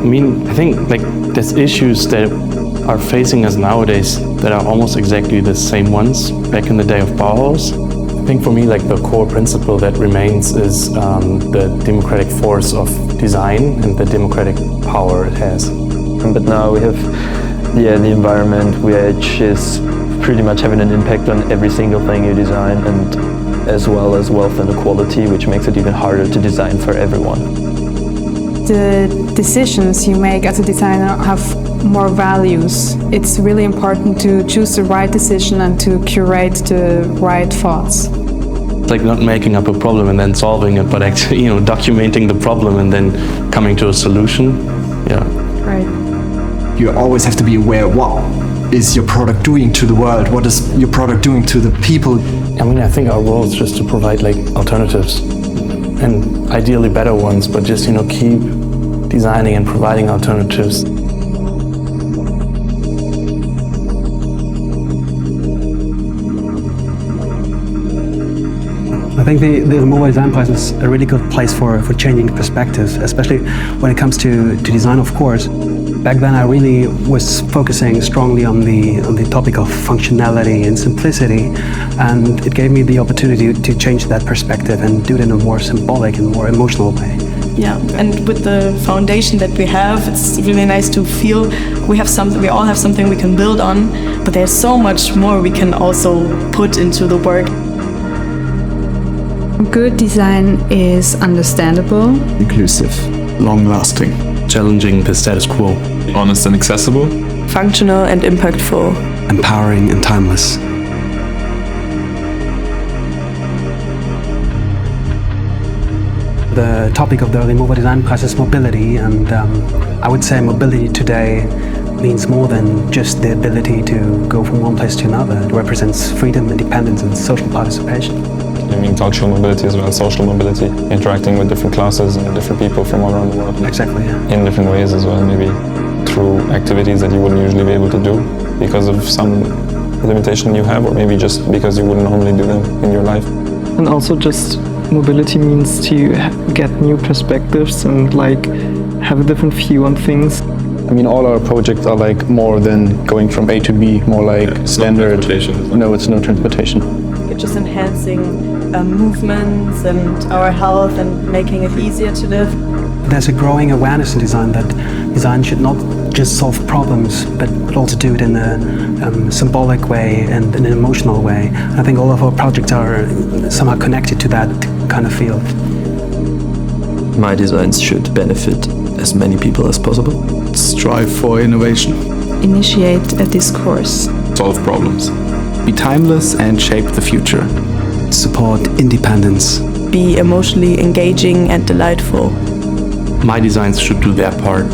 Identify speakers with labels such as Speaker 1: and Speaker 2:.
Speaker 1: I think like there's issues that are facing us nowadays that are almost exactly the same ones back in the day of Bauhaus. I think for me, like the core principle that remains is the democratic force of design and the democratic power it has.
Speaker 2: But now we have the environment, which is pretty much having an impact on every single thing you design, and as well as wealth inequality, which makes it even harder to design for everyone.
Speaker 3: The decisions you make as a designer have more values. It's really important to choose the right decision and to curate the right thoughts.
Speaker 1: It's like not making up a problem and then solving it, but actually, documenting the problem and then coming to a solution. Yeah.
Speaker 3: Right.
Speaker 4: You always have to be aware, what is your product doing to the world? What is your product doing to the people?
Speaker 1: I think our role is just to provide like alternatives, and ideally better ones, but just keep designing and providing alternatives.
Speaker 5: I think the Rimowa Design Prize is a really good place for changing perspectives, especially when it comes to design, of course. Back then I really was focusing strongly on the topic of functionality and simplicity, and it gave me the opportunity to change that perspective and do it in a more symbolic and more emotional way.
Speaker 6: Yeah, and with the foundation that we have, it's really nice to feel we all have something we can build on, but there's so much more we can also put into the work.
Speaker 3: Good design is understandable,
Speaker 7: inclusive, long-lasting,
Speaker 1: challenging the status quo,
Speaker 7: honest and accessible,
Speaker 6: functional and impactful,
Speaker 5: empowering and timeless. The topic of the Rimowa Design Prize is mobility, and I would say mobility today means more than just the ability to go from one place to another. It represents freedom, independence, and social participation.
Speaker 2: I mean cultural mobility as well, social mobility, interacting with different classes and different people from all around the world.
Speaker 5: Exactly, yeah.
Speaker 2: In different ways as well, maybe through activities that you wouldn't usually be able to do because of some limitation you have, or maybe just because you wouldn't normally do them in your life.
Speaker 8: And also just mobility means to get new perspectives and have a different view on things.
Speaker 9: All our projects are more than going from A to B, more standard. No, it's no transportation.
Speaker 6: It's just enhancing movements and our health and making it easier to live.
Speaker 5: There's a growing awareness in design that design should not just solve problems, but also do it in a symbolic way and in an emotional way. I think all of our projects are somehow connected to that kind of field.
Speaker 10: My designs should benefit as many people as possible.
Speaker 7: Strive for innovation.
Speaker 3: Initiate a discourse.
Speaker 7: Solve problems. Be timeless and shape the future.
Speaker 5: Support independence.
Speaker 6: Be emotionally engaging and delightful.
Speaker 1: My designs should do their part.